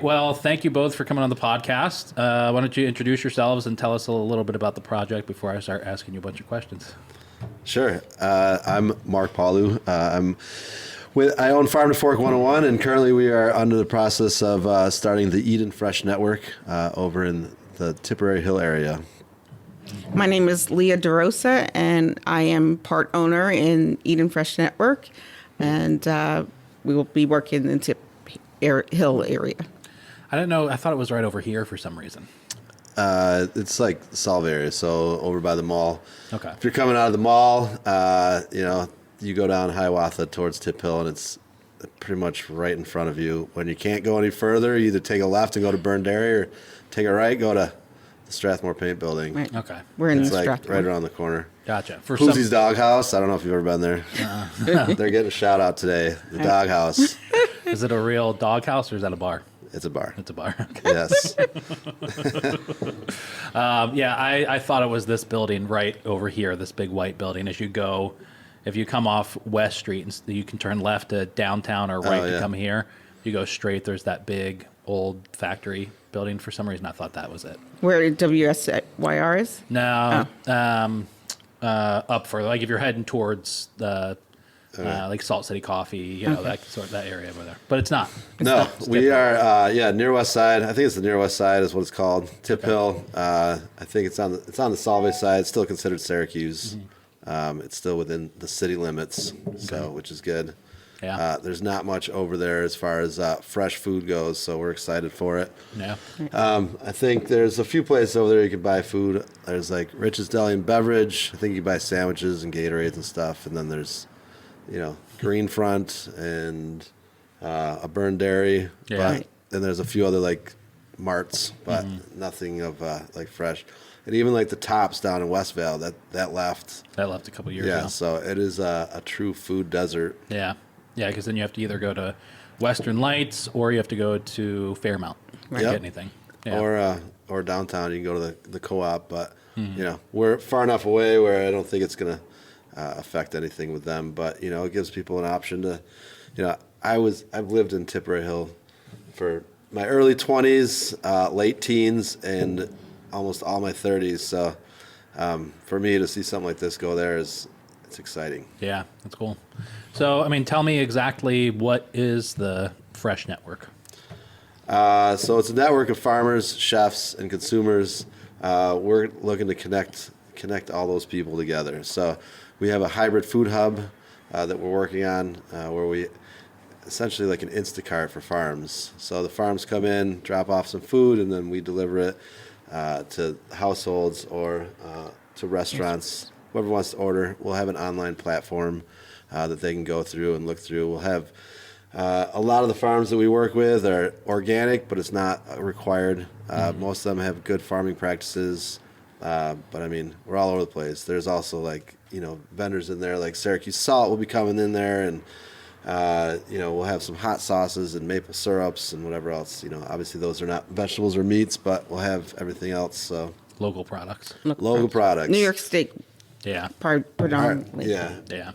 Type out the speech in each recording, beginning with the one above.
Well, thank you both for coming on the podcast. Why don't you introduce yourselves and tell us a little bit about the project before I start asking you a bunch of questions? Sure. I'm Mark Paulu. I own Farm to Fork 101, and currently we are under the process of starting the Eden Fresh Network over in the Tipperary Hill area. My name is Leah DeRosa, and I am part owner in Eden Fresh Network, and we will be working in the Hill area. I didn't know. I thought it was right over here for some reason. It's like Solve area, so over by the mall. Okay. If you're coming out of the mall, you go down Hiawatha towards Tip Hill, and it's pretty much right in front of you. When you can't go any further, you either take a left and go to Burnderry, or take a right, go to the Strathmore Paint Building. Right. Okay. We're in It's the like Strathmore. right around the corner. Gotcha. For Poosie's Doghouse. I don't know if you've ever been there. They're getting a shout out today. The Doghouse. Is it a real doghouse or is that a bar? It's a bar. It's a bar. Okay. Yes. I thought it was this building right over here, this big white building. As you go, if you come off West Street, and you can turn left to downtown or right to come here. You go straight, there's that big old factory building. For some reason, I thought that was it. Where WSYR is? No, up further. Like if you're heading towards the like Salt City Coffee, that area over there. But it's not. We are near West Side. I think it's the near West Side is what it's called. Tip Hill. I think it's on the Solvay side. It's still considered Syracuse. Mm-hmm. It's still within the city limits, so which is good. Yeah. There's not much over there as far as fresh food goes, so we're excited for it. Yeah. I think there's a few places over there you can buy food. There's like Rich's Deli and Beverage. I think you can buy sandwiches and Gatorades and stuff. And then there's, Greenfront and a Burn Dairy. Yeah. Then there's a few other like marts, but nothing of like fresh. And even like the Tops down in Westvale, that left. That left a couple years ago. Yeah, so it is a true food desert. Yeah. Yeah, because then you have to either go to Western Lights or you have to go to Fairmount to get anything. Yeah. Or downtown, you can go to the co-op, but we're far enough away where I don't think it's gonna affect anything with them. But it gives people an option to, I've lived in Tipperary Hill for my early 20s, late teens, and almost all my 30s. So for me to see something like this go there it's exciting. Yeah, that's cool. So, tell me exactly what is the Fresh Network? So it's a network of farmers, chefs, and consumers. We're looking to connect all those people together. So we have a hybrid food hub that we're working on where we essentially like an Instacart for farms. So the farms come in, drop off some food, and then we deliver it to households or to restaurants. Whoever wants to order, we'll have an online platform that they can go through and look through. We'll have a lot of the farms that we work with are organic, but it's not required. Most of them have good farming practices, but we're all over the place. There's also vendors in there like Syracuse Salt will be coming in there, and we'll have some hot sauces and maple syrups and whatever else. Obviously those are not vegetables or meats, but we'll have everything else. So Local products. local products. New York State, Yeah. predominantly. Yeah.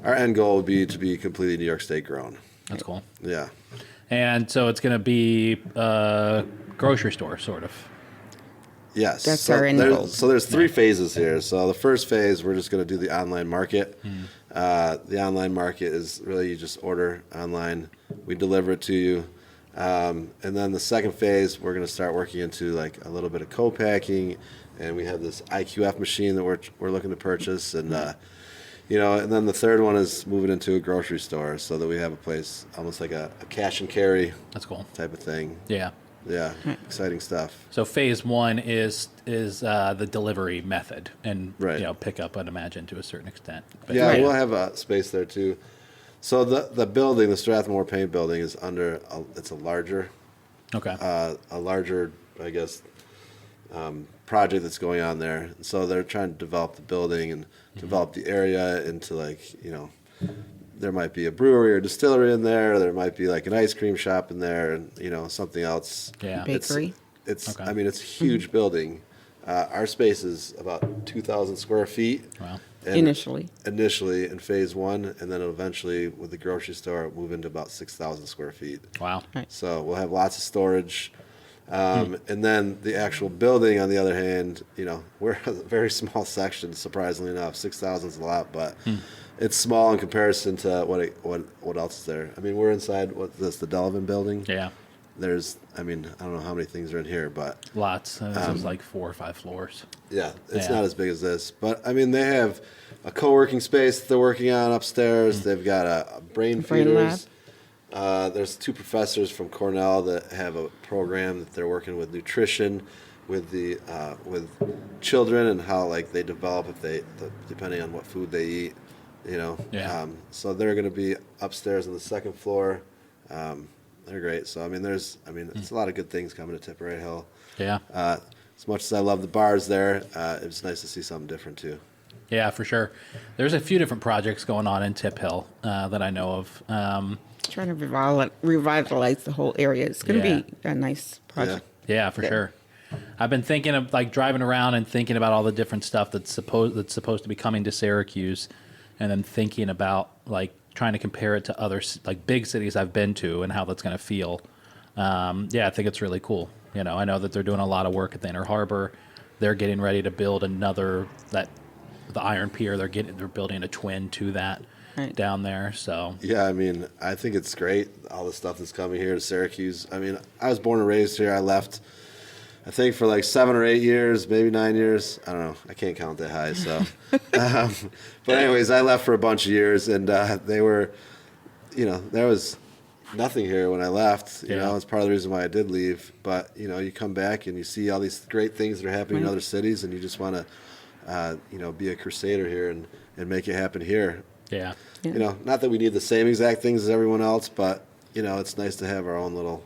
Our end goal would be to be completely New York State grown. That's cool. Yeah. And so it's going to be a grocery store, sort of. Yes. That's our end goal. So there's three phases here. So the first phase, we're just going to do the online market. The online market is really you just order online. We deliver it to you. And then the second phase, we're going to start working into like a little bit of co-packing. And we have this IQF machine that we're looking to purchase. And, and then the third one is moving into a grocery store so that we have a place almost like a cash and carry. That's cool. Type of thing. Yeah. Yeah, exciting stuff. So phase one is the delivery method and pickup, I'd imagine, to a certain extent. But we'll have a space there too. So the building, the Strathmore Paint Building, is it's a larger, I guess, project that's going on there. And so they're trying to develop the building and develop the area into there might be a brewery or distillery in there. There might be like an ice cream shop in there, and something else. Yeah, bakery. It's a huge building, Our space is about 2,000 square feet. Wow. And Initially in phase one, and then eventually with the grocery store, move into about 6,000 square feet. Wow. Right. So we'll have lots of storage. And then the actual building, on the other hand, we're a very small section, surprisingly enough. 6,000 is a lot, but it's small in comparison to what else is there. I mean, we're inside, the Delavan building. Yeah. There's, I don't know how many things are in here, but Lots. This is like 4 or 5 floors. yeah, it's Yeah. not as big as this. But, they have a co-working space that they're working on upstairs. They've got a brain feeders. There's 2 professors from Cornell that have a program that they're working with nutrition, with with children and how they develop depending on what food they eat, Yeah. So they're going to be upstairs on the second floor. They're great. So it's a lot of good things coming to Tipperary Hill. Yeah. As much as I love the bars there, it's nice to see something different too. Yeah, for sure. There's a few different projects going on in Tip Hill that I know of. trying to revitalize the whole area. It's going to Yeah. be a nice project. Yeah, for sure. I've been thinking of driving around and thinking about all the different stuff that's supposed to be coming to Syracuse, and then thinking about trying to compare it to other big cities I've been to and how that's going to feel. I think it's really cool. I know that they're doing a lot of work at the Inner Harbor. They're getting ready to build the Iron Pier. They're building a twin to that down there. So yeah, I think it's great, all the stuff that's coming here to Syracuse. I was born and raised here. I left, I think, for 7 or 8 years, maybe 9 years. I don't know. I can't count that high. So, but anyways, I left for a bunch of years, and they were, there was nothing here when I left. It's part of the reason why I did leave. But you come back and you see all these great things that are happening in other cities, and you just want to, be a crusader here and make it happen here. yeah. Not that we need the same exact things as everyone else, but it's nice to have our own little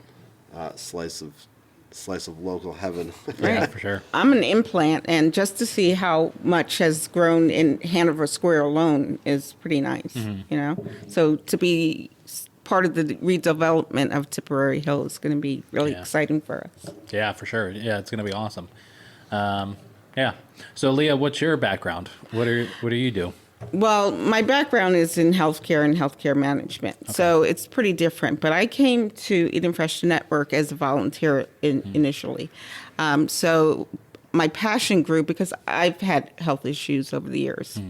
slice of local heaven. Yeah, for sure. I'm an implant, and just to see how much has grown in Hanover Square alone is pretty nice, So to be part of the redevelopment of Tipperary Hill is going to be really exciting for us. Yeah, for sure. Yeah, it's going to be awesome. Yeah. So, Leah, what's your background? What do you do? Well, my background is in healthcare and healthcare management, so it's pretty different. But I came to Eat and Fresh Network as a volunteer initially. So my passion grew because I've had health issues over the years,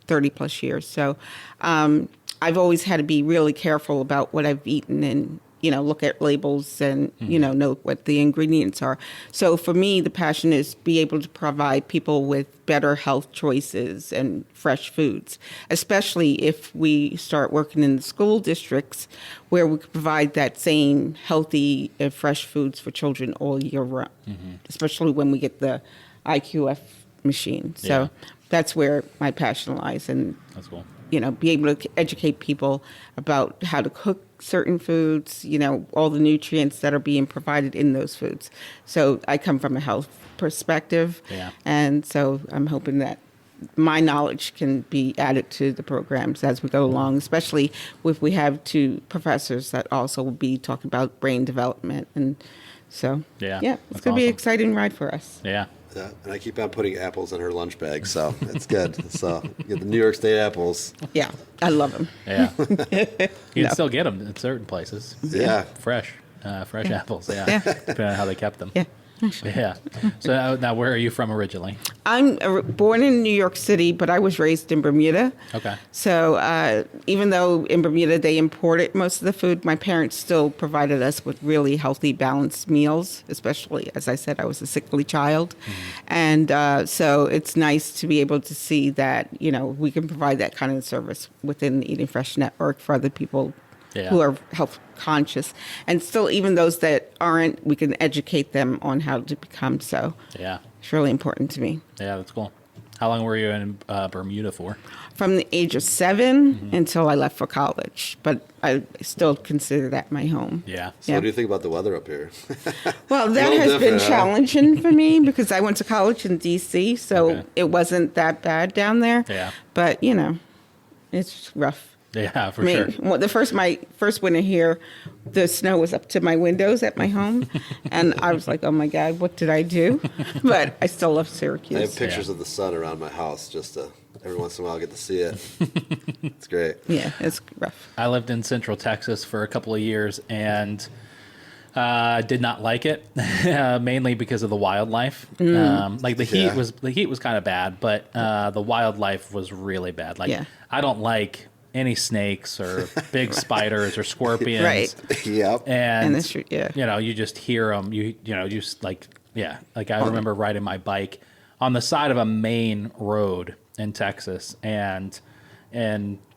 30 plus years. So I've always had to be really careful about what I've eaten and look at labels and, know what the ingredients are. So for me, the passion is be able to provide people with better health choices and fresh foods, especially if we start working in the school districts where we can provide that same healthy and fresh foods for children all year round, especially when we get the IQF machine. So that's where my passion lies. And That's cool. Be able to educate people about how to cook certain foods, all the nutrients that are being provided in those foods. So I come from a health perspective. Yeah. And so I'm hoping that my knowledge can be added to the programs as we go along, especially if we have 2 professors that also will be talking about brain development. And so, Yeah, it's that's going to be an awesome. exciting ride for us. Yeah. Yeah, and I keep on putting apples in her lunch bag, so it's good. So you get the New York State apples. Yeah, I love them. Yeah. You can still get them in certain places. Yeah. Fresh apples. Yeah. Depending on how they kept them. Yeah. Yeah. So now, where are you from originally? I'm born in New York City, but I was raised in Bermuda. Okay. So even though in Bermuda they imported most of the food, my parents still provided us with really healthy, balanced meals, especially, as I said, I was a sickly child. And so it's nice to be able to see that, we can provide that kind of service within the Eating Fresh Network for other people who are health conscious. And still, even those that aren't, we can educate them on how to become so. Yeah. It's really important to me. Yeah, that's cool. How long were you in Bermuda for? From the age of 7 until I left for college, but I still consider that my home. Yeah. So what do you think about the weather up here? Well, that little has been different, huh? challenging for me because I went to college in D.C., so Okay. it wasn't that bad down there. Yeah. But, it's rough. Yeah, for I mean, sure. my first winter here, the snow was up to my windows at my home, and I was like, "Oh my God, what did I do?" But I still love I have Syracuse. pictures of the sun around my house just to every once in a while get to see it. It's great. Yeah, it's rough. I lived in Central Texas for a couple of years and did not like it, mainly because of the wildlife. Like the heat Yeah. was kind of bad, but the wildlife was really bad. Like Yeah. I don't like any snakes or big spiders or scorpions. Right. Yep. And that's true, yeah. you know, you just hear them. You just like Like I remember riding my bike on the side of a main road in Texas, and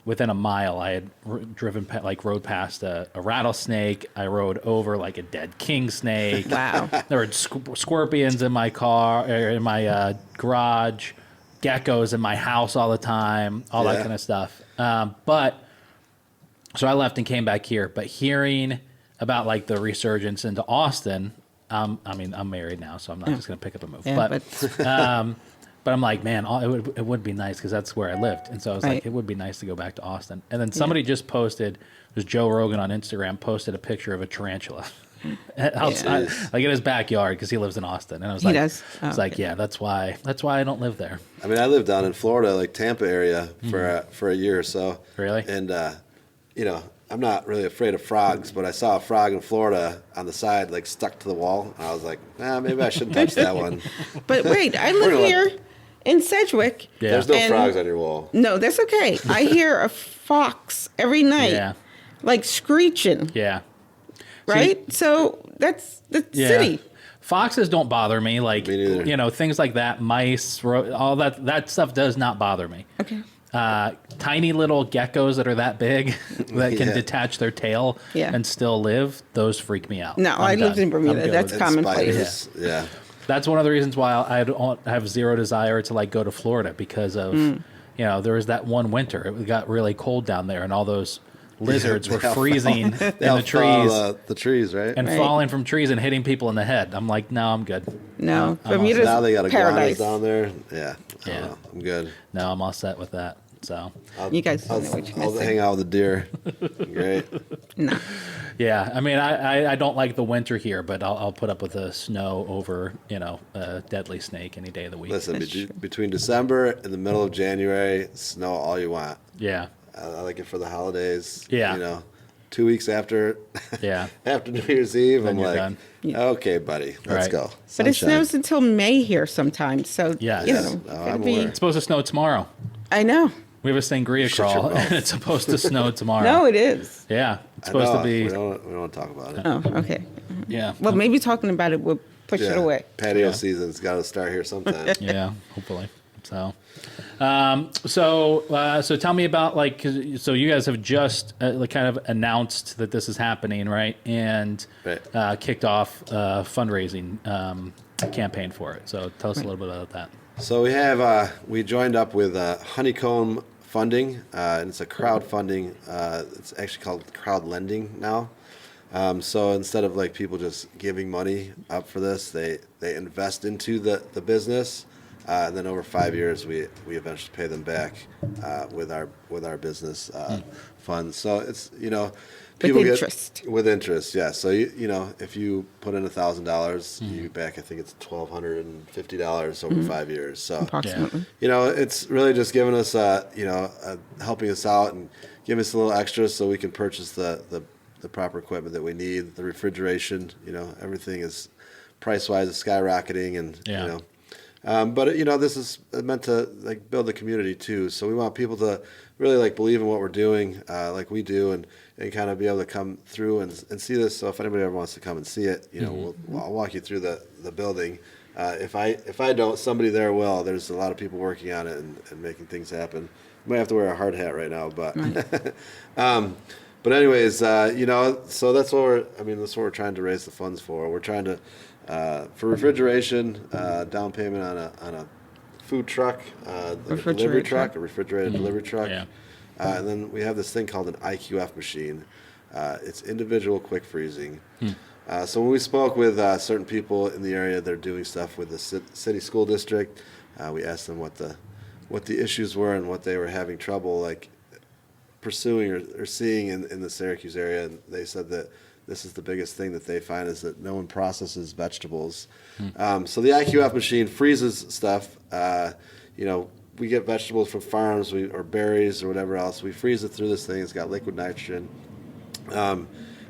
within a mile, I had rode past a rattlesnake. I rode over like a dead king snake. Wow. There were scorpions in my car, or in my garage, geckos in my house all the time, all that Yeah. kind of stuff. So I left and came back here. But hearing about like the resurgence into Austin, I mean, I'm married now, so I'm not just going to pick up and move. Yeah, But I'm like, man, it would be nice because that's where I lived. And so I was like, Right. it would be nice to go back to Austin. And then somebody just posted, it was Joe Rogan on Instagram, posted a picture of a tarantula outside, like in his backyard, because he lives in Austin. And I was He like, does? Oh, it's like, yeah, that's why I don't live there. I mean, I lived down in Florida, like Tampa area, for a year or so. Really? And you know, I'm not really afraid of frogs, but I saw a frog in Florida on the side, like stuck to the wall. And I was like, maybe I shouldn't touch that one. But wait, I live gonna let- here in Sedgwick. Yeah. There's no And- frogs on your wall. No, that's okay. I hear a fox every night, Yeah. like screeching, Yeah. right? So that's the city. Foxes don't bother me. Like, Me neither. you know, things like that, mice, all that stuff does not bother me. Okay. Tiny little geckos that are that big that can Yeah. detach their tail Yeah. and still live, those freak me out. No, I'm I lived done. in Bermuda. I'm good That's with it. And commonplace. spiders. Yeah. That's one of the reasons why I have zero desire to like go to Florida, because of you know, there was that one winter it got really cold down there and all those lizards were They all freezing in They the all trees fall, the trees, right? and Right. falling from trees and hitting people in the head. I'm like, no, I'm good. No, I'm all Bermuda's now they got iguanas paradise. down there. Yeah. I Yeah. don't know. I'm good. No, I'm all set with that. So You guys don't know I'll, what you're I'll missing. hang out with the deer. Great. No. yeah, I mean, I don't like the winter here, but I'll put up with the snow over, you know, a deadly snake any day of the week. Listen, That's true. between December and the middle of January, snow all you want. Yeah, I like it for the holidays. Yeah. You know, 2 weeks after yeah. after New Year's Eve, Then I'm you're like, done. okay, buddy, let's Right. go. But it Sunshine. snows until May here sometimes. So, Yes. you Yes. know, Oh, gotta I'm be- aware. It's supposed to snow tomorrow. I know. We have a sangria Shut your crawl, mouth. and it's supposed to snow tomorrow. No, it is. Yeah, it's I supposed know, to be. We don't want to talk about it. Oh, okay. Yeah. Well, maybe talking about it will push it away. Patio Yeah. season's got to start here sometime. Yeah, hopefully. So, so tell me about like, 'cause- so you guys have just like kind of announced that this is happening, right? And Right. kicked off a fundraising campaign for it. So tell us a little bit about that. So we joined up with Honeycomb Funding, and it's a crowdfunding. It's actually called crowd lending now. So instead of like people just giving money up for this, they invest into the business, and then over 5 years we eventually pay them back with our business funds. So it's With get- interest. with interest, yeah. So you know if you put in $1,000, you get back I think it's $1,250 over 5 years. So Approximately. it's really just giving us, helping us out and giving us a little extra so we can purchase the proper equipment that we need. The refrigeration, everything is price-wise is skyrocketing, and Yeah. but this is meant to like build the community too. So we want people to really like believe in what we're doing, like we do, and kind of be able to come through and see this. So if anybody ever wants to come and see it, I'll walk you through the building. If I don't, somebody there will. There's a lot of people working on it and making things happen. You might have to wear a hard hat right now, but but anyways, so that's what we're trying to raise the funds for. We're trying to for refrigeration, down payment on a food truck, like a delivery Refrigerator truck, truck. a refrigerated delivery truck. Yeah. And then we have this thing called an IQF machine. It's individual quick freezing. So when we spoke with certain people in the area that are doing stuff with the city school district, we asked them what the issues were and what they were having trouble. Like pursuing or seeing in the Syracuse area, and they said that this is the biggest thing that they find is that no one processes vegetables. So the IQF machine freezes stuff. We get vegetables from farms or berries or whatever else. We freeze it through this thing. It's got liquid nitrogen. And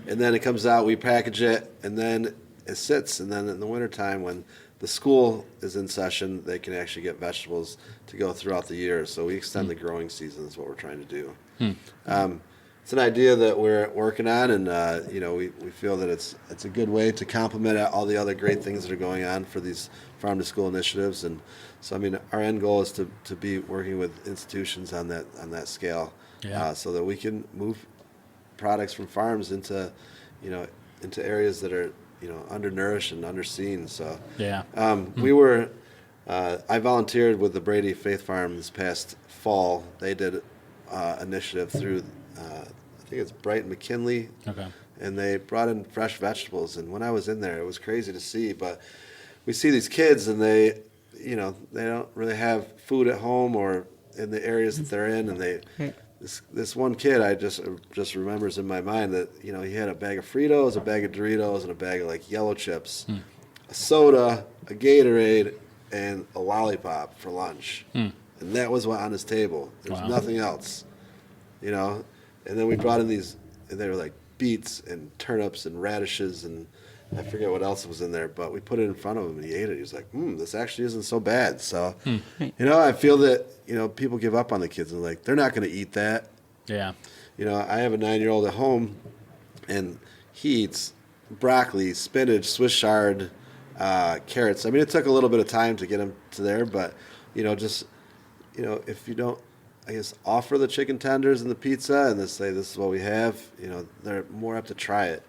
then it comes out, we package it, and then it sits. And then in the wintertime when the school is in session, they can actually get vegetables to go throughout the year. So we extend the growing season is what we're trying to do. It's an idea that we're working on, and we feel that it's a good way to complement all the other great things that are going on for these farm to school initiatives. And so, I mean, our end goal is to be working with institutions on that scale, so that we can move products from farms into areas that are undernourished and underseen. So I volunteered with the Brady Faith Farm this past fall. They did initiative through I think it's Brighton McKinley, and they brought in fresh vegetables. And when I was in there, it was crazy to see. But we see these kids, and they don't really have food at home or in the areas that they're in, and this one kid I just remembers in my mind that he had a bag of Fritos, a bag of Doritos, and a bag of like yellow chips, a soda, a Gatorade, and a lollipop for lunch, and that was what on his table. There was nothing else, And then we brought in these, and they were like beets and turnips and radishes, and I forget what else was in there, but we put it in front of him, and he ate it. He was like, this actually isn't so bad. So, I feel that, people give up on the kids, and like, they're not going to eat that. Yeah. I have a 9-year-old at home, and he eats broccoli, spinach, Swiss chard, carrots. I mean, it took a little bit of time to get him to there, but, if you don't, I guess, offer the chicken tenders and the pizza and say this is what we have, they're more apt to try it.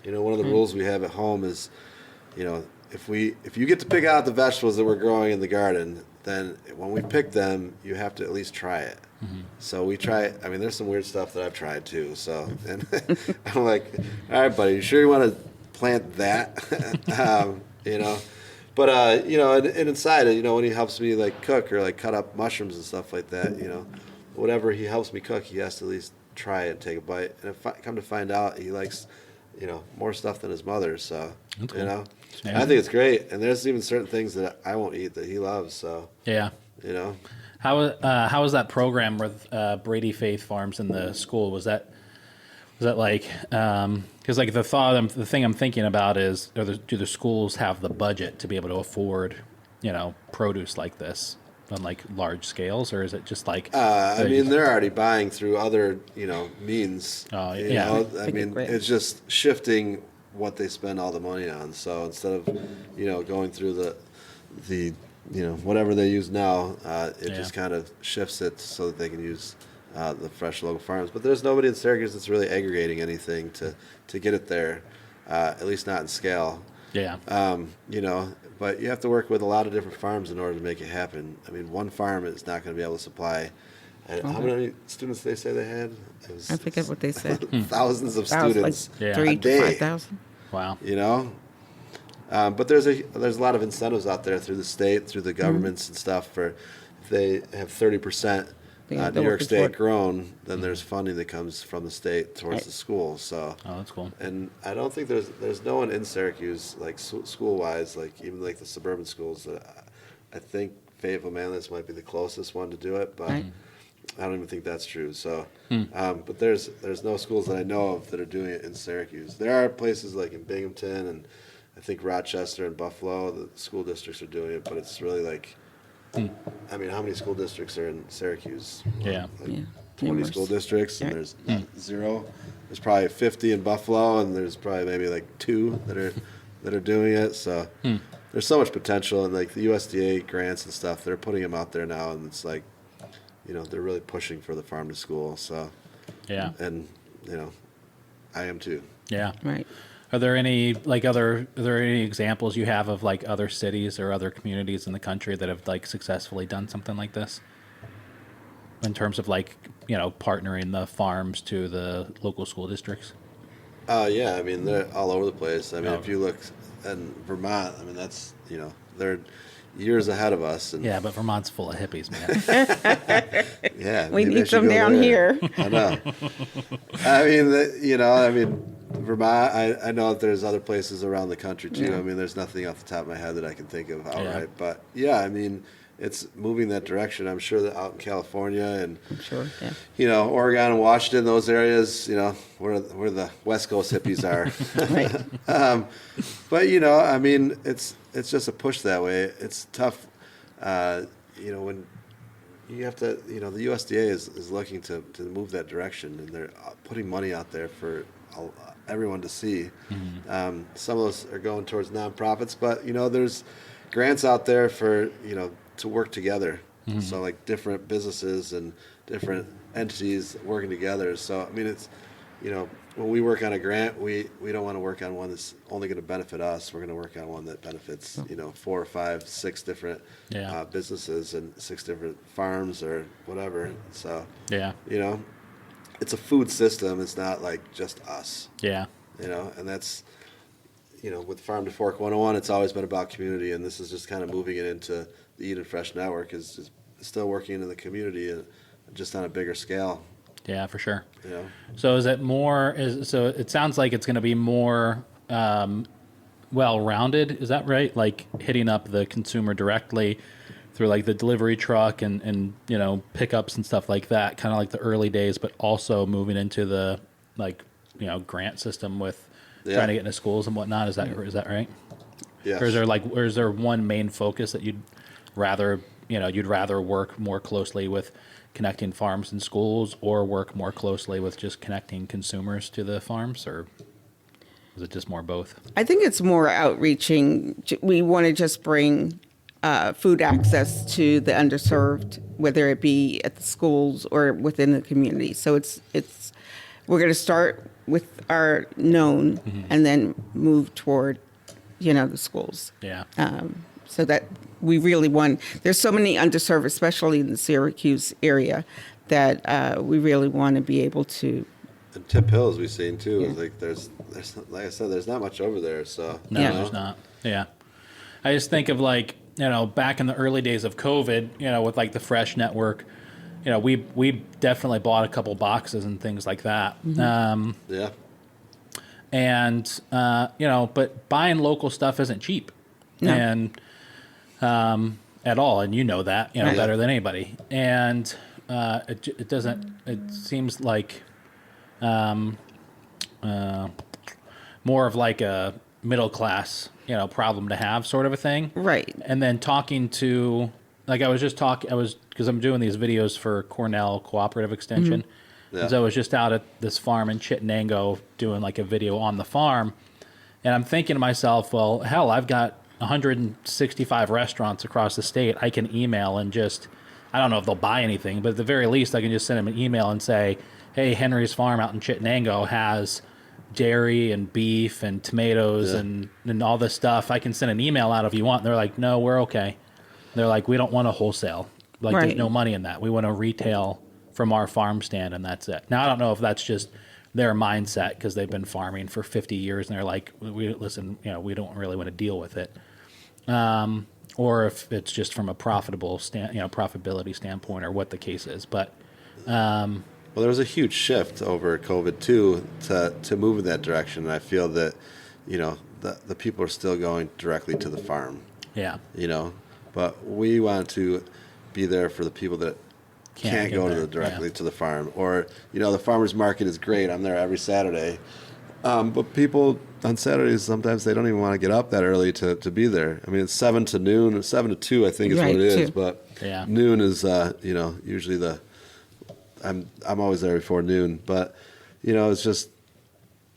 One of the rules we have at home is, if you get to pick out the vegetables that we're growing in the garden, then when we pick them, you have to at least try it. So we try. I mean, there's some weird stuff that I've tried too. So, and I'm like, all right, buddy, you sure you want to plant that? But and inside, when he helps me like cook or like cut up mushrooms and stuff like that, whatever he helps me cook, he has to at least try it and take a bite. And if I come to find out, he likes, more stuff than his mother. So, cool. I think it's great. And there's even certain things that I won't eat that he loves. So, How was that program with Brady Faith Farms in the school? Was that like, because like the thing I'm thinking about is, do the schools have the budget to be able to afford, produce like this on like large scales, or is it just like? They're already buying through other, means. Oh, it's just shifting what they spend all the money on. So instead of, going through the whatever they use now, it just kind of shifts it so that they can use the fresh local farms. But there's nobody in Syracuse that's really aggregating anything to get it there, at least not in scale. Yeah. But you have to work with a lot of different farms in order to make it happen. I mean, one farm is not going to be able to supply. How many students did they say they had? I forget what they said. Thousands of students like 3 to day. 5,000. Wow. But there's a lot of incentives out there through the state, through the governments and stuff for if they have 30% New York State grown, then there's funding that comes from the state towards the school. So, that's cool. And I don't think there's no one in Syracuse like school wise, like even like the suburban schools. That I think Fayetteville Manlius might be the closest one to do it, but I don't even think that's true. So, but there's no schools that I know of that are doing it in Syracuse. There are places like in Binghamton and I think Rochester and Buffalo, the school districts are doing it, but it's really like. I mean, how many school districts are in Syracuse? 20 Numerous. school districts, and there's 0. There's probably 50 in Buffalo, and there's probably maybe like 2 that are doing it. So there's so much potential, and like the USDA grants and stuff, they're putting them out there now, and it's like, they're really pushing for the farm to school. So and I am too. Yeah. Right. Are there any examples you have of like other cities or other communities in the country that have like successfully done something like this? In terms of like, partnering the farms to the local school districts? Yeah, I mean, they're all over the place. I mean, if you look and Vermont, I mean, that's, they're years ahead of us. And Yeah, but Vermont's full of hippies, man. yeah, We maybe I need should them go down there. here. I know. I mean, Vermont, I know that there's other places around the country too. Yeah. I mean, there's nothing off the top of my head that I can think of outright. Yeah. But yeah, I mean, it's moving that direction. I'm sure that out in California and, Sure. Yeah. Oregon and Washington, those areas, where the West Coast hippies are. Right. But, I mean, it's just a push that way. It's tough, when you have to, the USDA is looking to move that direction, and they're putting money out there for everyone to see. Mm-hmm. Some of those are going towards nonprofits, but, there's grants out there for, to work together. Mm-hmm. So like different businesses and different entities working together. So, I mean, it's, when we work on a grant, we don't want to work on one that's only going to benefit us. We're going to work on one that benefits, 4 or 5, 6 different Yeah. businesses and 6 different farms or whatever. So, Yeah. it's a food system. It's not like just us, Yeah. and that's, with Farm to Fork 101, it's always been about community, and this is just kind of moving it into the Eat and Fresh Network is just still working in the community, just on a bigger scale. Yeah, for sure. Yeah. So is it more? So it sounds like it's going to be more well-rounded. Is that right? Like hitting up the consumer directly through like the delivery truck and pickups and stuff like that. Kind of like the early days, but also moving into the grant system with trying to get into schools and whatnot. Is that right? Yeah. Or is there one main focus that you'd rather work more closely with connecting farms and schools, or work more closely with just connecting consumers to the farms, or is it just more both? I think it's more outreaching. We want to just bring food access to the underserved, whether it be at the schools or within the community. So we're going to start with our known and then move toward, the schools. Yeah. So that we really want, there's so many underserved, especially in the Syracuse area, that we really want to be able to. And Tip Hills we've seen too. Is like there's like I said, there's not much over there. So No, there's not. Yeah. I just think of back in the early days of COVID, with like the Fresh Network, we definitely bought a couple boxes and things like that. yeah. And but buying local stuff isn't cheap. No. And at all, and that Right. better than anybody. And it doesn't. It seems like more of like a middle class problem to have, sort of a thing. Right. And then talking to, like, because I'm doing these videos for Cornell Cooperative Extension. Yeah. So I was just out at this farm in Chittenango doing like a video on the farm, and I'm thinking to myself, well, hell, I've got 165 restaurants across the state. I can email and just, I don't know if they'll buy anything, but at the very least, I can just send them an email and say, hey, Henry's Farm out in Chittenango has dairy and beef and tomatoes and all this stuff. I can send an email out if you want. And they're like, no, we're okay. They're like, we don't want a wholesale. Like, Right. there's no money in that. We want to retail from our farm stand, and that's it. Now, I don't know if that's just their mindset because they've been farming for 50 years, and they're like, we don't really want to deal with it. Or if it's just from a profitability standpoint, or what the case is. But Well, there was a huge shift over COVID too to move in that direction. And I feel that, the people are still going directly to the farm, yeah, but we want to be there for the people that can't get go there, directly yeah. to the farm. Or, the farmer's market is great. I'm there every Saturday. But people on Saturdays, sometimes they don't even want to get up that early to be there. I mean, it's 7 to noon, or 7 to 2, I think is Right, what it is. 2. But Yeah. noon is, usually I'm always there before noon. But, it's just,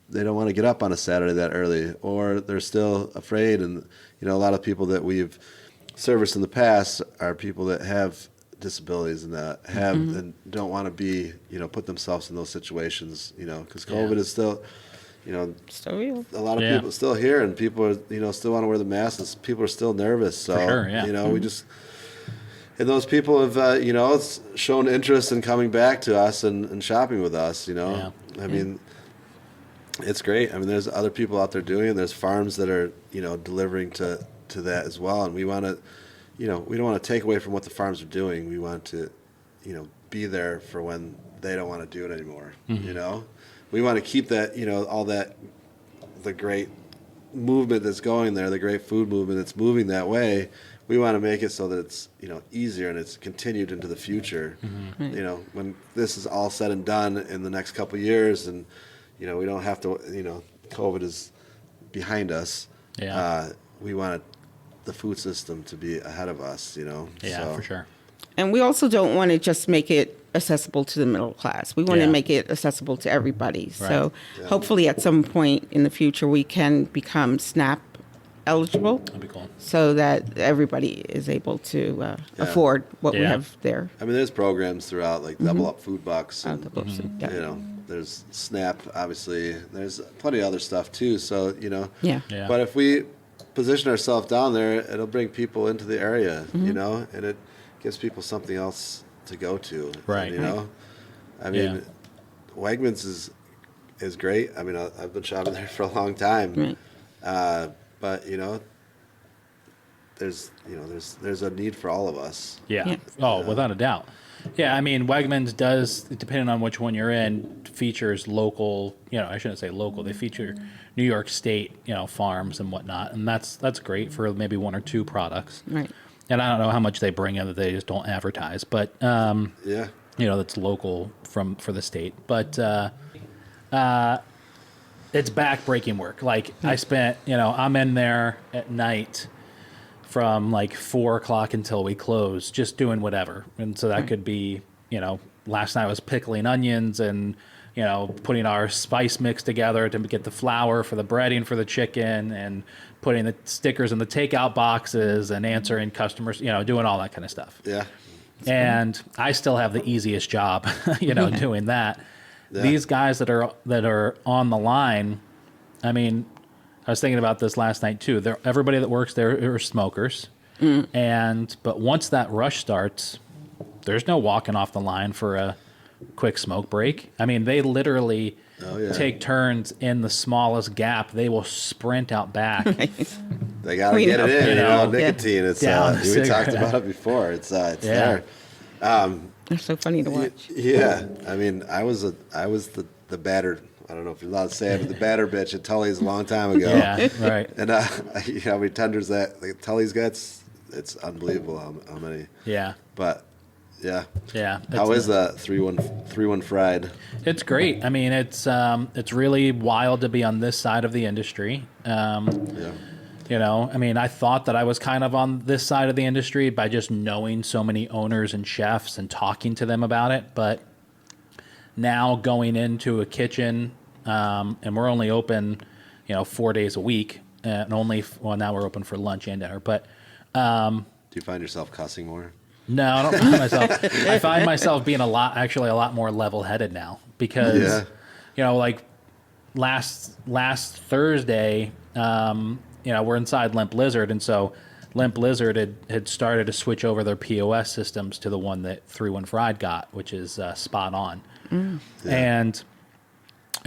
they don't want to get up on a Saturday that early, or they're still afraid. And, a lot of people that we've serviced in the past are people that have disabilities and that have and don't want to be, put themselves in those situations, because COVID is still, So real. a lot of Yeah. people still here, and people are, still want to wear the masks. People are still nervous. So, For sure, yeah. we just, and those people have, shown interest in coming back to us and shopping with us, Yeah. I mean, It's great. I mean, there's other people out there doing it. There's farms that are, delivering to that as well. And we want to, we don't want to take away from what the farms are doing. We want to, be there for when they don't want to do it anymore. We want to keep that, all that, the great movement that's going there, the great food movement that's moving that way. We want to make it so that it's, easier and it's continued into the future. When this is all said and done in the next couple of years, and we don't have to, COVID is behind us. Yeah. We want the food system to be ahead of us, Yeah, for sure. And we also don't want to just make it accessible to the middle class. We want to make it accessible to everybody. Right. So hopefully at some point in the future, we can become SNAP eligible. That'd be cool. So that everybody is able to afford what we have there. I mean, there's programs throughout, like Double Up Food Bucks. And, Yeah. there's SNAP, obviously. There's plenty of other stuff, too. So, Yeah. But if we position ourselves down there, it'll bring people into the area, and it gives people something else to go to. Right. I mean, Wegmans is great. I mean, I've been shopping there for a long time. Right. But, there's a need for all of us. Yeah. Oh, without a doubt. Yeah, I mean, Wegmans does, depending on which one you're in, features local, I shouldn't say local, they feature New York State, farms and whatnot. And that's great for maybe one or two products. Right. And I don't know how much they bring in that they just don't advertise, but, that's local for the state. But it's back-breaking work. Like, I spent, I'm in there at night from like 4 o'clock until we close, just doing whatever. And so that could be, last night I was pickling onions and, putting our spice mix together to get the flour for the breading for the chicken and putting the stickers in the takeout boxes and answering customers, doing all that kind of stuff. Yeah. And I still have the easiest job, doing that. Yeah. These guys that are on the line, I mean, I was thinking about this last night too. Everybody that works there are smokers, but once that rush starts, there's no walking off the line for a quick smoke break. I mean, they literally take turns in the smallest gap. They will sprint out back. They gotta get it in. Nicotine. It's we talked about it before. It's there. They're so funny to watch. Yeah, I mean, I was the battered. I don't know if you're allowed to say it, but the batter bitch at Tully's a long time ago. Yeah, right. And how many tenders that Tully's gets? It's unbelievable how many. Yeah. But yeah. How is that 3-1 fried? It's great. I mean, it's really wild to be on this side of the industry. I mean, I thought that I was kind of on this side of the industry by just knowing so many owners and chefs and talking to them about it, but now going into a kitchen, and we're only open, 4 days a week, and now we're open for lunch and dinner. But do you find yourself cussing more? No, I don't find myself. I find myself being a lot more level-headed now because, like last Thursday, we're inside Limp Lizard, and so Limp Lizard had started to switch over their POS systems to the one that 3-1 Fried got, which is spot on. And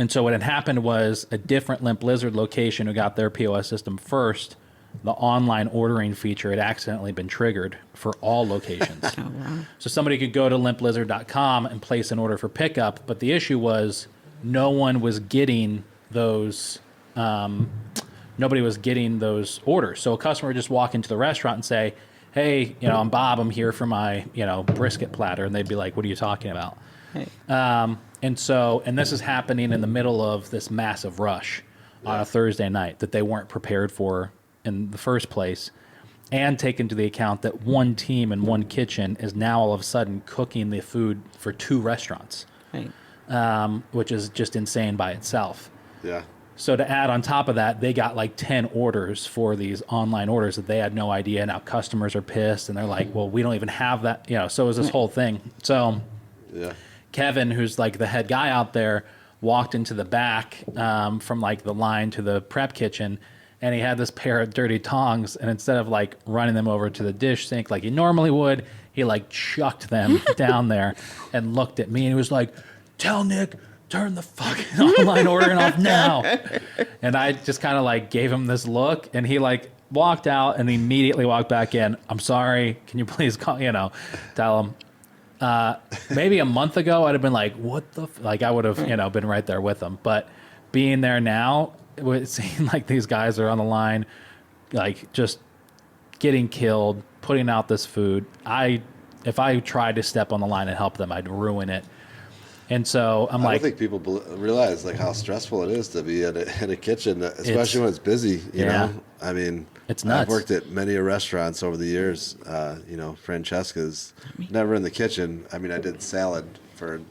so what had happened was a different Limp Lizard location who got their POS system first, the online ordering feature had accidentally been triggered for all locations. Oh, wow. So somebody could go to limplizzard.com and place an order for pickup, but the issue was no one was getting those. Nobody was getting those orders. So a customer would just walk into the restaurant and say, "Hey, I'm Bob. I'm here for my brisket platter," and they'd be like, "What are you talking about?" Right. And this is happening in the middle of this massive rush on a Thursday night that they weren't prepared for in the first place, and take into the account that one team in one kitchen is now all of a sudden cooking the food for 2 restaurants, right. Which is just insane by itself. Yeah. So to add on top of that, they got like 10 orders for these online orders that they had no idea. Now customers are pissed and they're like, well, we don't even have that, so it was this whole thing. So Kevin, who's like the head guy out there, walked into the back from like the line to the prep kitchen, and he had this pair of dirty tongs, and instead of like running them over to the dish sink like he normally would, he like chucked them down there and looked at me and he was like, "Tell Nick turn the fucking online ordering off now. And I just kind of like gave him this look, and he like walked out and immediately walked back in. I'm sorry. Can you please call, tell him. Maybe a month ago, I'd have been like, what the, like I would have, been right there with him. But being there now, it would seem like these guys are on the line, like just getting killed, putting out this food. If I tried to step on the line and help them, I'd ruin it. And so I'm I like, don't think people realize like how stressful it is to be in a kitchen, especially when it's busy. You know, I mean, it's nuts. I've worked at many restaurants over the years. Francesca's never in the kitchen. I mean, I did salad when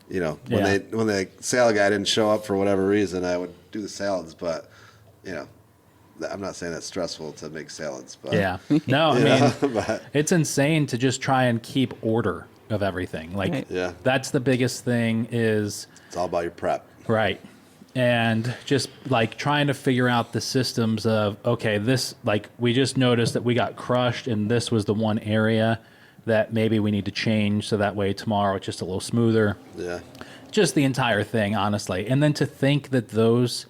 the salad guy didn't show up for whatever reason, I would do the salads. But I'm not saying that's stressful to make salads. But no, I mean, it's insane to just try and keep order of everything. Like, that's the biggest thing is it's all about your prep. Right. And just like trying to figure out the systems of, okay, this, like we just noticed that we got crushed and this was the one area that maybe we need to change so that way tomorrow it's just a little smoother. Yeah. Just the entire thing, honestly. And then to think that those,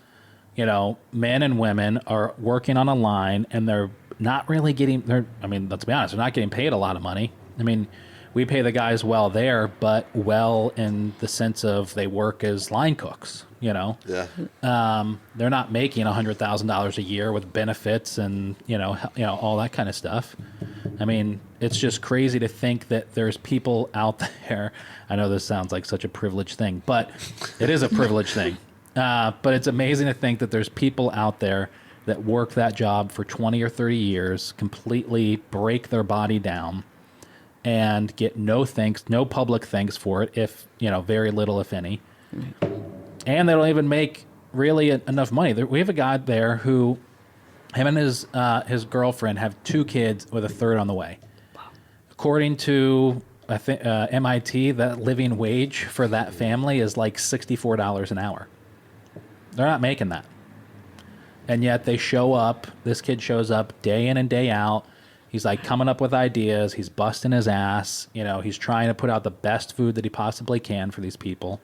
men and women are working on a line and they're not really getting, let's be honest, they're not getting paid a lot of money. I mean, we pay the guys well there, but well in the sense of they work as line cooks, Yeah. They're not making $100,000 a year with benefits and, all that kind of stuff. I mean, it's just crazy to think that there's people out there. I know this sounds like such a privileged thing, but it is a privileged thing. But it's amazing to think that there's people out there that work that job for 20 or 30 years, completely break their body down, and get no public thanks for it, if, very little, if any. And they don't even make really enough money. We have a guy there who, him and his girlfriend have 2 kids with a third on the way. Wow. According to, I think, MIT, that living wage for that family is like $64 an hour. They're not making that. And yet they show up, this kid shows up day in and day out. He's like coming up with ideas. He's busting his ass. He's trying to put out the best food that he possibly can for these people.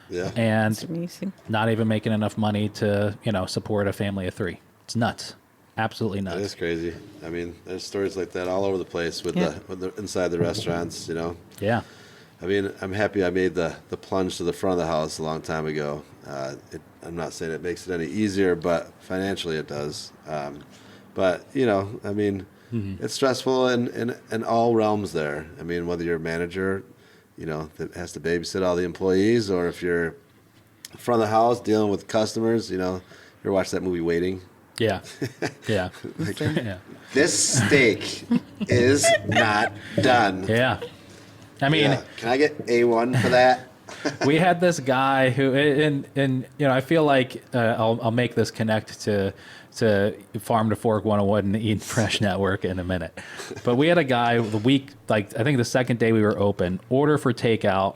Yeah. And that's amazing. Not even making enough money to, support a family of 3. It's nuts. Absolutely nuts. It is crazy. I mean, there's stories like that all over the place with the inside the restaurants, Yeah. I mean, I'm happy I made the plunge to the front of the house a long time ago. I'm not saying it makes it any easier, but financially it does. But, I mean, it's stressful in all realms there. I mean, whether you're a manager, that has to babysit all the employees, or if you're in front of the house dealing with customers, you ever watch that movie Waiting? Yeah. Yeah. This steak is not done. Yeah. I mean, can I get A1 for that? We had this guy who, and I feel like I'll make this connect to Farm to Fork 101 and the Eat Fresh Network in a minute. But we had a guy the week, like I think the second day we were open, order for takeout.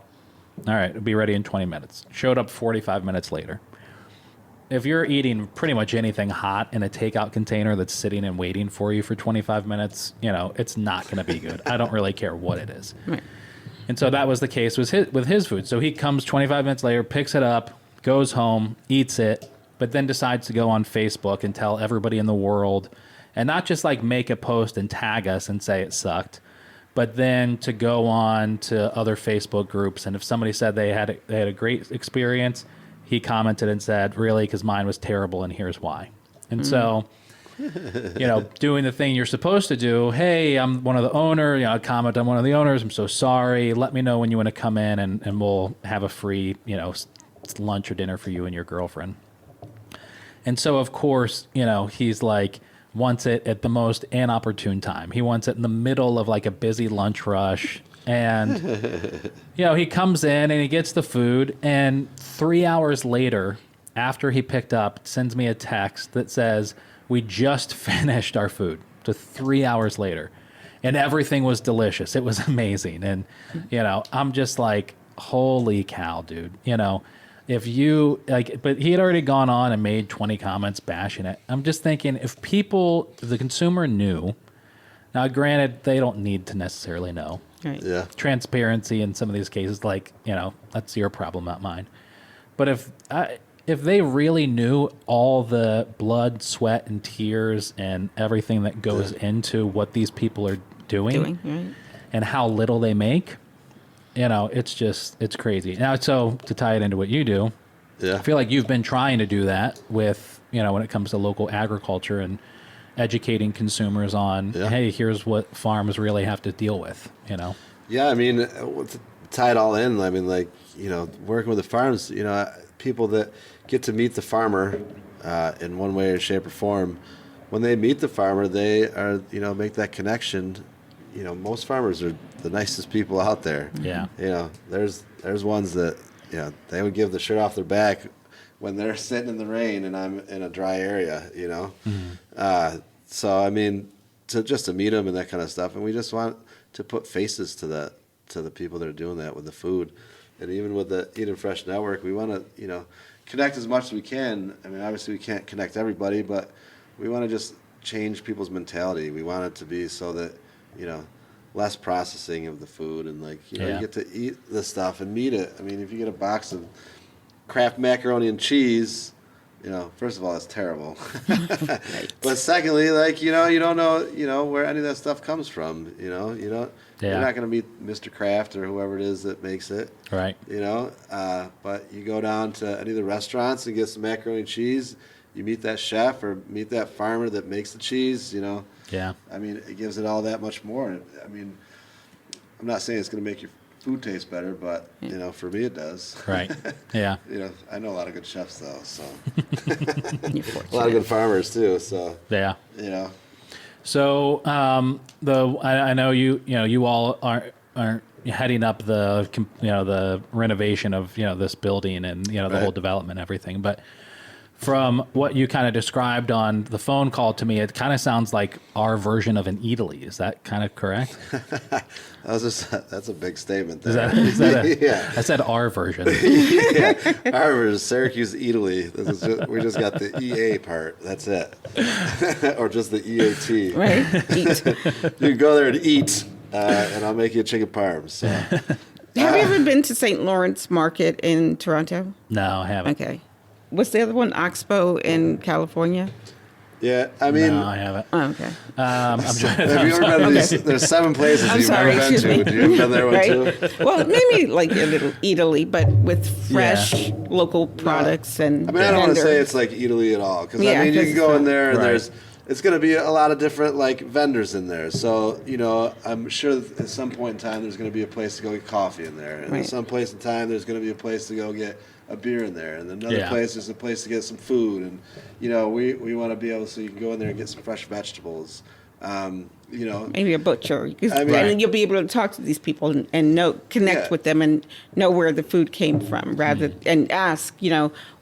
All right, it'll be ready in 20 minutes. Showed up 45 minutes later. If you're eating pretty much anything hot in a takeout container that's sitting and waiting for you for 25 minutes, it's not going to be good. I don't really care what it is. Right. And so that was the case with his food. So he comes 25 minutes later, picks it up, goes home, eats it, but then decides to go on Facebook and tell everybody in the world, and not just like make a post and tag us and say it sucked, but then to go on to other Facebook groups. And if somebody said they had a great experience, he commented and said, really, because mine was terrible and here's why. And so, doing the thing you're supposed to do. Hey, I'm one of the owners. Comment on one of the owners. I'm so sorry. Let me know when you want to come in and we'll have a free, lunch or dinner for you and your girlfriend. And so, of course, he's like, wants it at the most inopportune time. He wants it in the middle of like a busy lunch rush. And, he comes in and he gets the food. And 3 hours later, after he picked up, sends me a text that says, we just finished our food. To 3 hours later. And everything was delicious. It was amazing. And, I'm just like, holy cow, dude. If you like, but he had already gone on and made 20 comments bashing it. I'm just thinking, if the consumer knew, now granted, they don't need to necessarily know. Right. Yeah. Transparency in some of these cases, like, that's your problem, not mine. But if they really knew all the blood, sweat, and tears and everything that goes into what these people are doing Right. and how little they make, it's crazy. Now, so to tie it into what you do, Yeah. I feel like you've been trying to do that with, when it comes to local agriculture and educating consumers on, hey, here's what farms really have to deal with, Yeah, I mean, to tie it all in, I mean, like, working with the farms, people that get to meet the farmer in one way or shape or form, when they meet the farmer, they are, make that connection. Most farmers are the nicest people out there. Yeah. There's ones that, they would give the shirt off their back when they're sitting in the rain and I'm in a dry area, So, I mean, to meet them and that kind of stuff. And we just want to put faces to the people that are doing that with the food. And even with the Eating Fresh Network, we want to, connect as much as we can. I mean, obviously we can't connect everybody, but we want to just change people's mentality. We want it to be so that, less processing of the food and you get to eat the stuff and meet it. I mean, if you get a box of Kraft macaroni and cheese, first of all, it's terrible. Right. But secondly, you don't know, where any of that stuff comes from. You're not going to meet Mr. Kraft or whoever it is that makes it. Right. But you go down to any of the restaurants and get some macaroni and cheese. You meet that chef or meet that farmer that makes the cheese. Yeah. I mean, it gives it all that much more. I mean, I'm not saying it's going to make your food tastes better, but for me it does. Right. Yeah. I know a lot of good chefs though, so You're a lot of fortunate. good farmers too. So Yeah. So I know you all aren't heading up the renovation of this building and the whole development and everything, but from what you kind of described on the phone call to me, it kind of sounds like our version of an Eataly. Is that kind of correct? that's a big statement there. Yeah. I said our version. Yeah. Our version, Syracuse Eataly. We just got the EA part. That's it. Or just the EAT. Right. Eat. You can go there and eat, and I'll make you a chicken parm. So. Have you ever been to St. Lawrence Market in Toronto? No, I haven't. Okay. What's the other one? Oxbow in California? Yeah, I mean, No, I haven't. Oh, okay. I'm trying have you ever been to these? There's 7 places I'm you've sorry, never been excuse to. me. Do you have been there one Right? too? Well, maybe like a little Eataly, but with fresh local products and I mean, I don't want to vendor. say it's like Eataly at all, because Yeah, I mean, you 'cause can go it's in not. there and Right. it's going to be a lot of different vendors in there. So I'm sure that at some point in time there's going to be a place to go get coffee in there, and Right. at some place in time there's going to be a place to go get a beer in there, and another Yeah. place is a place to get some food, and we want to be able so you can go in there and get some fresh vegetables. Maybe a butcher. I mean- And then you'll be able to talk to these people and connect Yeah. with them and know where the food came from and ask,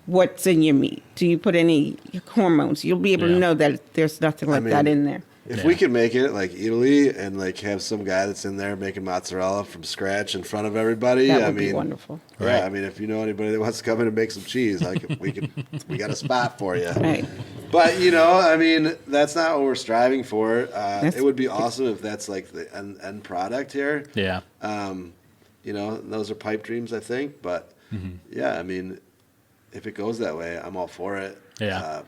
what's in your meat? Do you put any hormones? You'll be able Yeah. to know that there's nothing like that in there. If we can make it like Italy and have some guy that's in there making mozzarella from scratch in front of everybody, That I would be mean, wonderful. Yeah, Right. I mean, if you know anybody that wants to come in and make some cheese, we got a spot for you. Right. But I mean, that's not what we're striving for. That's- It would be awesome if that's the end product here. Yeah. Those are pipe dreams, I think. But yeah, I mean, if it goes that way, I'm all for it. Yeah.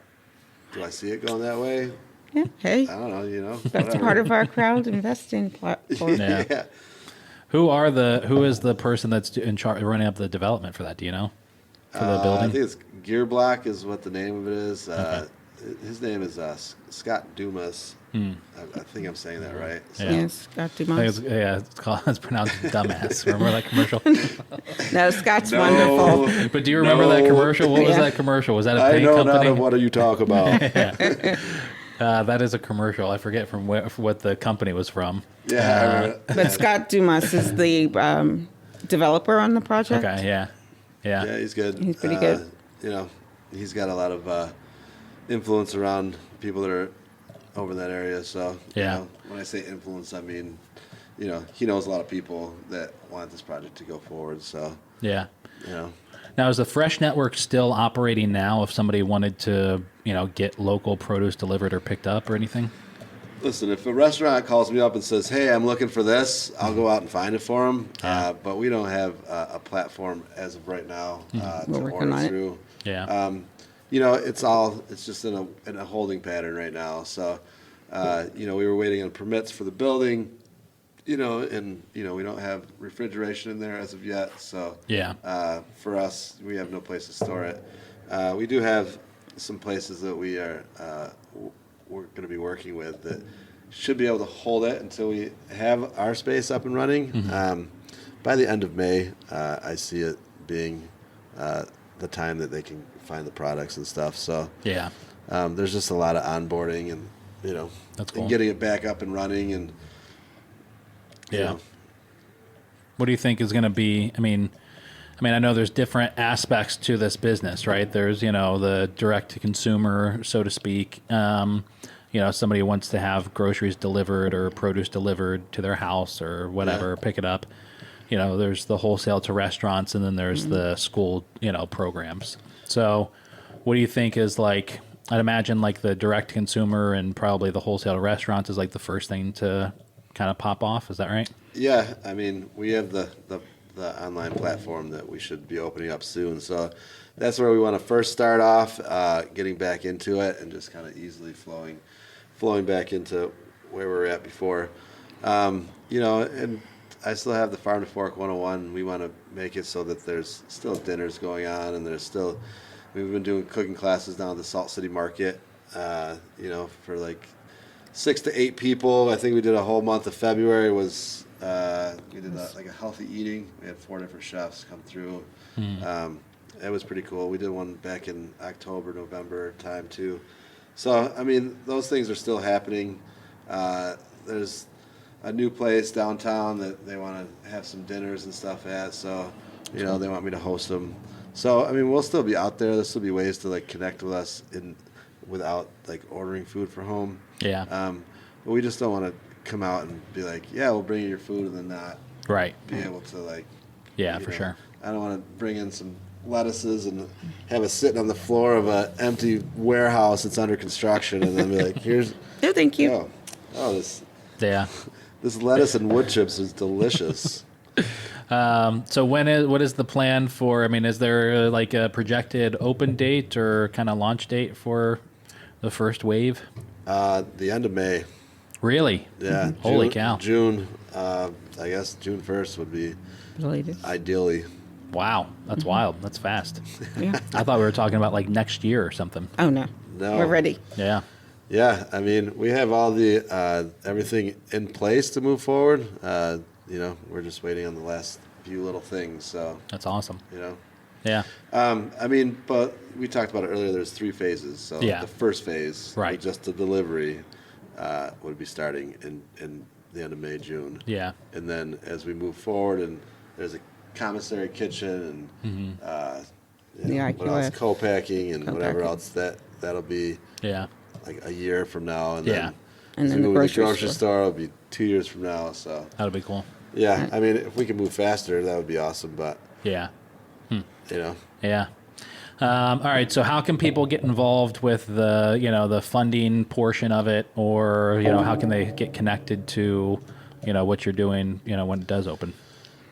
Do I see it going that way? Yeah. Hey, I don't know. that's whatever. part of our crowd investing platform. Yeah. Yeah. Who is the person that's in charge running up the development for that? Do you know? For the I building? think it's Gear Block is what the name of it is. His name is Scott Dumas. I think I'm saying that right. So, Yeah. Yes, Scott I think Dumas. it's pronounced dumbass. Remember that commercial? No, Scott's No. wonderful. But do you remember that No. commercial? What was Yeah. that commercial? Was that a I paint know company? none of what you talk about. That is a commercial. I forget from what the company was from. Yeah, I remember it. But Scott Dumas is the developer on the project. Okay, yeah. Yeah, he's good. He's pretty good. He's got a lot of influence around people that are over in that area. So, Yeah. when I say influence, I mean, he knows a lot of people that want this project to go forward. So, Yeah. you know. Now, is the Fresh Network still operating now if somebody wanted to, get local produce delivered or picked up or anything? Listen, if a restaurant calls me up and says, "Hey, I'm looking for this," I'll go out and find it for them. But we don't have a platform as of right now to working on order it. through. Yeah. It's just in a holding pattern right now. So, we were waiting on permits for the building. We don't have refrigeration in there as of yet. So, Yeah. for us, we have no place to store it. We do have some places that we're going to be working with that should be able to hold it until we have our space up and running. By the end of May, I see it being the time that they can find the products and stuff. So Yeah. there's just a lot of onboarding and That's cool. and getting it back up and running and Yeah. What do you think is going to be? I mean, I know there's different aspects to this business, right? There's, the direct to consumer, so to speak. Somebody wants to have groceries delivered or produce delivered to their house or whatever, pick it up. There's the wholesale to restaurants, and then there's the school, programs. So what do you think is like, I'd imagine like the direct to consumer and probably the wholesale to restaurants is like the first thing to kind of pop off. Is that right? Yeah, I mean, we have the online platform that we should be opening up soon. So that's where we want to first start off, getting back into it and just kind of easily flowing back into where we were at before. And I still have the Farm to Fork 101. We want to make it so that there's still dinners going on, and we've been doing cooking classes down at the Salt City Market, for like 6 to 8 people. I think we did a whole month of February we did like a healthy eating. We had 4 different chefs come through. It was pretty cool. We did one back in October, November time too. So, I mean, those things are still happening. There's a new place downtown that they want to have some dinners and stuff at. So, they want me to host them. So, I mean, we'll still be out there. There'll still be ways to like connect with us without like ordering food for home. Yeah. But we just don't want to come out and be like, yeah, we'll bring you your food, and then not be able to like. Yeah, for sure. I don't want to bring in some lettuces and have it sitting on the floor of an empty warehouse that's under construction, and then be like, here's. No, thank you. This. Yeah. This lettuce and wood chips is delicious. So what is the plan for? I mean, is there like a projected open date or kind of launch date for the first wave? The end of May. Really? Yeah. Holy cow. June. I guess June 1st would be ideally. Wow, that's wild. That's fast. Yeah. I thought we were talking about like next year or something. Oh no. No. We're ready. Yeah. Yeah, I mean, we have all the everything in place to move forward. We're just waiting on the last few little things. So That's awesome. Yeah. Yeah. But we talked about it earlier. There's 3 phases. So the first phase, Right. just the delivery, would be starting in the end of May, June. Yeah. And then as we move forward, and there's a commissary kitchen and what else, co-packing and whatever else that'll be. Yeah. Like a year from now, and Yeah. And as then we the move to the grocery grocery store, it'll be 2 years from now. So That'll be cool. yeah, I mean, if we can move faster, that would be awesome. But Yeah. yeah, All right. So how can people get involved with the funding portion of it, or how can they get connected to what you're doing when it does open?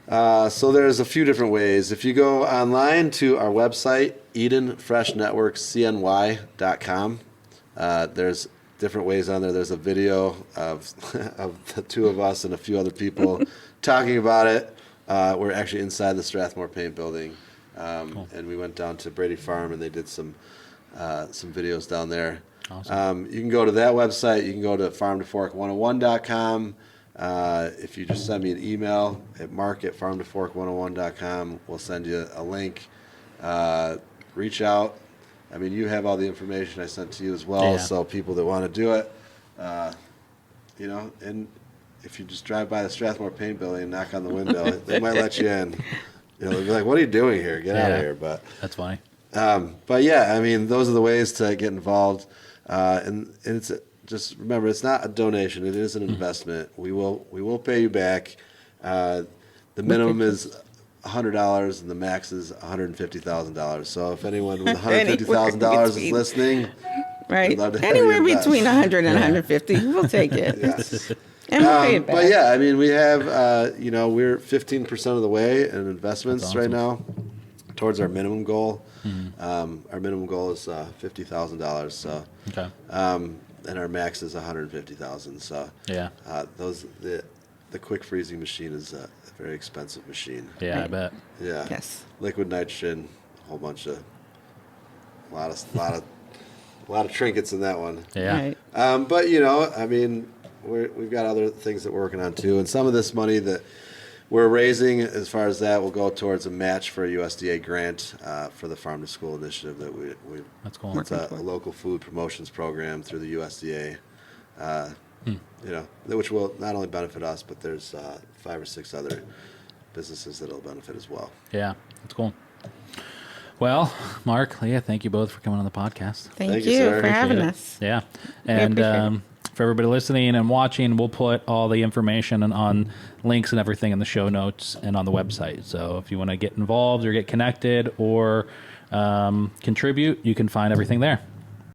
So there's a few different ways. If you go online to our website, EdenFreshNetworkCNY.com, there's different ways on there. There's a video of the 2 of us and a few other people talking about it. We're actually inside the Strathmore Paint Building, Cool. and we went down to Brady Farm, and they did some videos down there. Awesome. You can go to that website. You can go to farmtofork101.com. If you just send me an email at mark@farmtofork101.com, we'll send you a link. Reach out. I mean, you have all the information I sent to you as well. Yeah. So people that want to do it, and if you just drive by the Strathmore Paint Building and knock on the window, they might let you in. They'll be like, "What are you doing here? Get out of here!" But That's funny. but yeah, I mean, those are the ways to get involved. And it's just remember, it's not a donation; it is an investment. We will pay you back. The minimum is $100, and the max is $150,000. So if anyone with $150,000 is listening, Right. We'd love to have Anywhere you invest. between 100 and 150, we'll take it. Yeah. And we'll pay it back. But yeah, I mean, we have, we're 15% of the way in investments That's awesome. right now towards our minimum goal. Our minimum goal is $50,000. So, Okay. and our max is $150,000. So, Yeah. The quick freezing machine is a very expensive machine. Yeah, I Right. bet. Yeah. Yes. Liquid nitrogen, a whole bunch of, a lot of trinkets in that one. Yeah. Right. But I mean, we've got other things that we're working on too, and some of this money that we're raising, as far as that, will go towards a match for a USDA grant for the Farm to School initiative that we. That's cool. It's a local food promotions program through the USDA. Which will not only benefit us, but there's 5 or 6 other businesses that'll benefit as well. Yeah, that's cool. Well, Mark, Leah, thank you both for coming on the podcast. Thank you, you sir. for having Appreciate it. us. Yeah. appreciate And for everybody listening and watching, we'll put all the information on links and everything in the show notes and on the website. So if you want to get involved or get connected or contribute, you can find everything there.